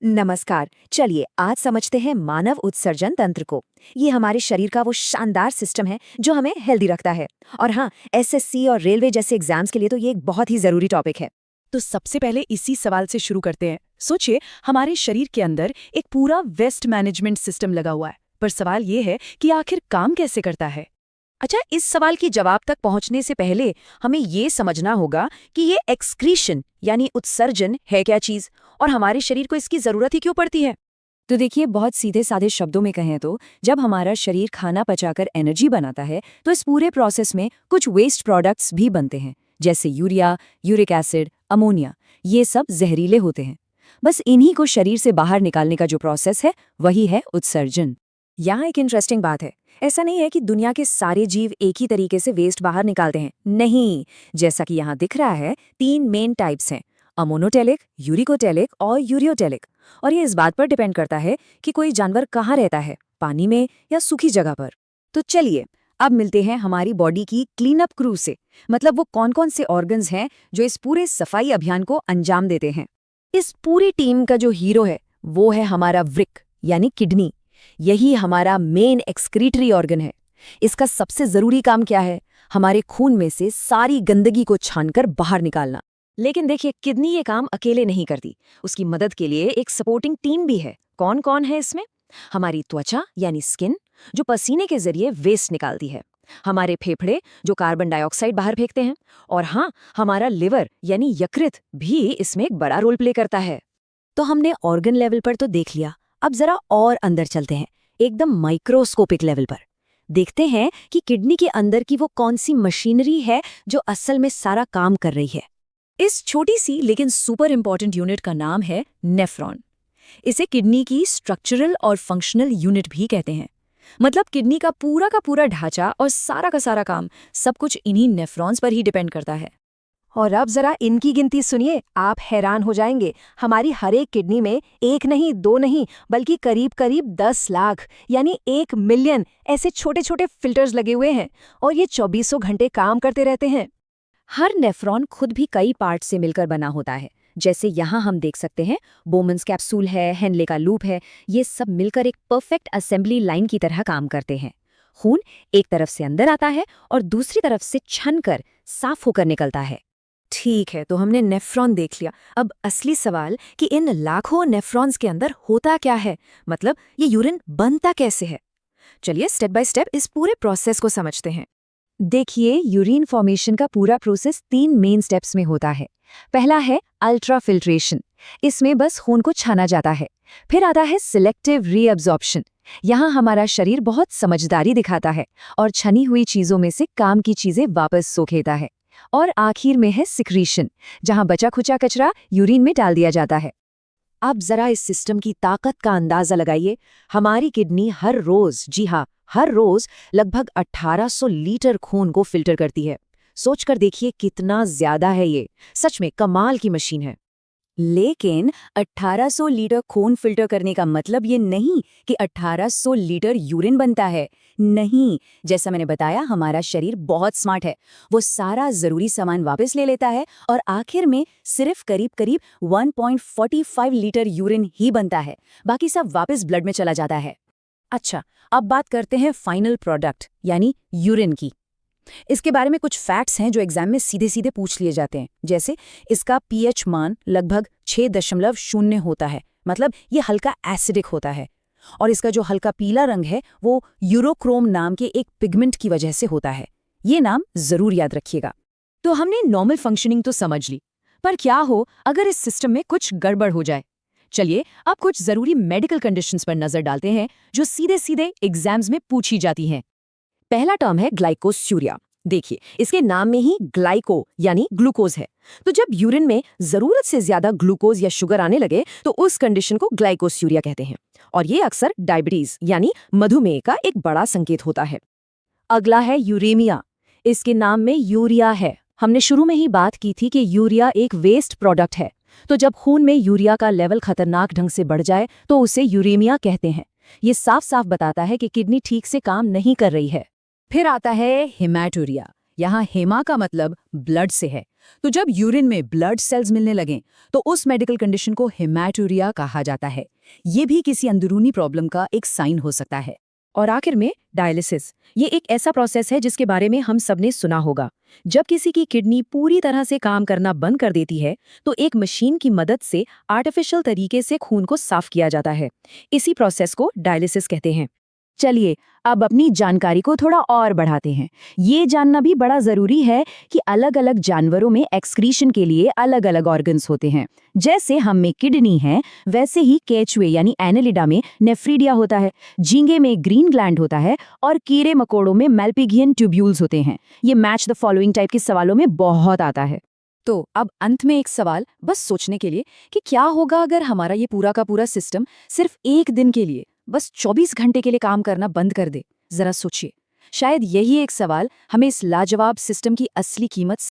नमस्कार। चलिए आज समझते हैं मानव उत्सर्जन तंत्र को। ये हमारे शरीर का वो शानदार सिस्टम है जो हमें हेल्दी रखता है। और हाँ, एसएससी और रेलवे जैसे एग्जाम्स के लिए तो ये एक बहुत ही जरूरी टॉपिक है। तो सबसे पहले इसी सवाल से शुरू करते हैं। सोचिए, हमारे शरीर के अंदर एक पूरा वेस्ट मैनेजमेंट सिस्टम लगा हुआ है, पर सवाल ये है कि आखिर काम कैसे करता है। अच्छा, इस सवाल की जवाब तक पहुंचने से पहले हमें ये समझना होगा कि ये एक्सक्रीशन यानी उत्सर्जन है क्या चीज, और हमारे शरीर को इसकी जरूरत ही क्यों पड़ती है। तो देखिए, बहुत सीधे साधे शब्दों में कहें तो जब हमारा शरीर खाना पचाकर एनर्जी बनाता है तो इस पूरे प्रोसेस में कुछ वेस्ट प्रोडक्ट्स भी बनते हैं, जैसे यूरिया, यूरिक एसिड, अमोनिया। ये सब जहरीले होते हैं। बस इन्हीं को शरीर से बाहर निकालने का जो प्रोसेस है वही है उत्सर्जन। यहाँ एक इंटरेस्टिंग बात है। ऐसा नहीं है कि दुनिया के सारे जीव एक ही तरीके से वेस्ट बाहर निकालते हैं। नहीं, जैसा कि यहाँ दिख रहा है, 3 मेन टाइप्स हैं: अमोनोटेलिक, यूरिकोटेलिक और यूरियोटेलिक। और ये इस बात पर डिपेंड करता है कि कोई जानवर कहाँ रहता है, पानी में या सूखी जगह पर। तो चलिए अब मिलते हैं हमारी बॉडी की क्लीन अप क्रू से। मतलब वो कौन कौन से ऑर्गन्स हैं जो इस पूरे सफाई अभियान को अंजाम देते हैं। इस पूरी टीम का जो हीरो है वो है हमारा वृक्क यानी किडनी। यही हमारा मेन एक्सक्रीटरी ऑर्गन है। इसका सबसे जरूरी काम क्या है? हमारे खून में से सारी गंदगी को छानकर बाहर निकालना। लेकिन देखिए, किडनी ये काम अकेले नहीं करती। उसकी मदद के लिए एक सपोर्टिंग टीम भी है। कौन कौन है इसमें? हमारी त्वचा यानी स्किन, जो पसीने के जरिए वेस्ट निकालती है। हमारे फेफड़े, जो कार्बन डाइऑक्साइड बाहर फेंकते हैं। और हाँ, हमारा लिवर यानी यकृत भी इसमें एक बड़ा रोल प्ले करता है। तो हमने ऑर्गन लेवल पर तो देख लिया। अब जरा और अंदर चलते हैं, एकदम माइक्रोस्कोपिक लेवल पर। देखते हैं कि किडनी के अंदर की वो कौन सी मशीनरी है जो असल में सारा काम कर रही है। इस छोटी सी लेकिन सुपर इंपॉर्टेंट यूनिट का नाम है नेफ्रॉन। इसे किडनी की स्ट्रक्चरल और फंक्शनल यूनिट भी कहते हैं। मतलब किडनी का पूरा ढांचा और सारा का सारा काम सब कुछ इन्हीं नेफ्रॉन्स पर ही डिपेंड करता है। और अब जरा इनकी गिनती सुनिए, आप हैरान हो जाएंगे। हमारी हर एक किडनी में एक नहीं, दो नहीं, बल्कि करीब करीब 10 लाख यानी 1 मिलियन ऐसे छोटे छोटे फिल्टर्स लगे हुए हैं। और ये 24 घंटे काम करते रहते हैं। हर नेफ्रॉन खुद भी कई पार्ट से मिलकर बना होता है। जैसे यहाँ हम देख सकते हैं, बोमन्स कैप्सूल है, हेनले का लूप है। ये सब मिलकर एक परफेक्ट असेंबली लाइन की तरह काम करते हैं। खून एक तरफ से अंदर आता है और दूसरी तरफ से छनकर साफ होकर निकलता है। ठीक है, तो हमने नेफ्रॉन देख लिया। अब असली सवाल कि इन लाखों नेफ्रॉन्स के अंदर होता क्या है, मतलब ये यूरिन बनता कैसे है। चलिए स्टेप बाय स्टेप इस पूरे प्रोसेस को समझते हैं। देखिए, यूरिन फॉर्मेशन का पूरा प्रोसेस 3 मेन स्टेप्स में होता है। पहला है अल्ट्राफिल्ट्रेशन। इसमें बस खून को छाना जाता है। फिर आता है सिलेक्टिव रीअब्जॉर्प्शन। यहाँ हमारा शरीर बहुत समझदारी दिखाता है और छनी हुई चीजों में से काम की चीजें वापस सोखेता है। और आखिर में है सिक्रीशन, जहां बचा खुचा कचरा यूरिन में डाल दिया जाता है। अब जरा इस सिस्टम की ताकत का अंदाजा लगाइए। हमारी किडनी हर रोज, जी हाँ, हर रोज लगभग 1800 लीटर खून को फिल्टर करती है। सोचकर देखिए कितना ज्यादा है ये। सच में कमाल की मशीन है। लेकिन 1800 लीटर खून फिल्टर करने का मतलब ये नहीं कि 1800 लीटर यूरिन बनता है। नहीं, जैसा मैंने बताया, हमारा शरीर बहुत स्मार्ट है। वो सारा जरूरी सामान वापस ले लेता है और आखिर में सिर्फ करीब करीब 1.45 लीटर यूरिन ही बनता है। बाकी सब वापस ब्लड में चला जाता है। अच्छा, अब बात करते हैं फाइनल प्रोडक्ट यानी यूरिन की। इसके बारे में कुछ फैक्ट्स हैं जो एग्जाम में सीधे सीधे पूछ लिए जाते हैं। जैसे इसका पीएच मान लगभग 6.0 होता है, मतलब ये हल्का एसिडिक होता है। और इसका जो हल्का पीला रंग है वो यूरोक्रोम नाम के एक पिगमेंट की वजह से होता है। ये नाम जरूर याद रखिएगा। तो हमने नॉर्मल फंक्शनिंग तो समझ ली, पर क्या हो अगर इस सिस्टम में कुछ गड़बड़ हो जाए। चलिए अब कुछ जरूरी मेडिकल कंडीशंस पर नजर डालते हैं जो सीधे सीधे एग्जाम्स में पूछी जाती हैं। पहला टर्म है ग्लाइकोस्यूरिया। देखिए, इसके नाम में ही ग्लाइको यानी ग्लूकोज है। तो जब यूरिन में जरूरत से ज्यादा ग्लूकोज या शुगर आने लगे तो उस कंडीशन को ग्लाइकोस्यूरिया कहते हैं। और ये अक्सर डायबिटीज यानी मधुमेह का एक बड़ा संकेत होता है। अगला है यूरेमिया। इसके नाम में यूरिया है। हमने शुरू में ही बात की थी कि यूरिया एक वेस्ट प्रोडक्ट है। तो जब खून में यूरिया का लेवल खतरनाक ढंग से बढ़ जाए तो उसे यूरेमिया कहते हैं। ये साफ साफ बताता है कि किडनी ठीक से काम नहीं कर रही है। फिर आता है हेमाटूरिया। यहाँ हेमा का मतलब ब्लड से है तो जब यूरिन में ब्लड सेल्स मिलने लगें तो उस मेडिकल कंडीशन को हेमाटूरिया कहा जाता है। ये भी किसी अंदरूनी प्रॉब्लम का एक साइन हो सकता है। और आखिर में डायलिसिस, ये एक ऐसा प्रोसेस है जिसके बारे में हम सबने सुना होगा। जब किसी की किडनी पूरी तरह से काम करना बंद कर देती है तो एक मशीन की मदद से आर्टिफिशियल तरीके से खून को साफ किया जाता है। इसी प्रोसेस को डायलिसिस कहते हैं। चलिए अब अपनी जानकारी को थोड़ा और बढ़ाते हैं। ये जानना भी बड़ा जरूरी है कि अलग-अलग जानवरों में एक्सक्रीशन के लिए अलग-अलग ऑर्गन्स होते हैं। जैसे हम में किडनी है, वैसे ही केचुए यानी एनेलिडा में नेफ्रीडिया होता है, झींगे में ग्रीन ग्लैंड होता है और कीड़े मकोड़ों में मेल्पिगियन ट्यूब्यूल्स होते हैं। ये मैच द फॉलोइंग टाइप के सवालों में बहुत आता है। तो अब अंत में एक सवाल बस सोचने के लिए कि क्या होगा अगर हमारा ये पूरा का पूरा सिस्टम सिर्फ एक दिन के लिए, बस 24 घंटे के लिए काम करना बंद कर दे। जरा सोचिए, शायद यही एक सवाल हमें इस लाजवाब सिस्टम की असली कीमत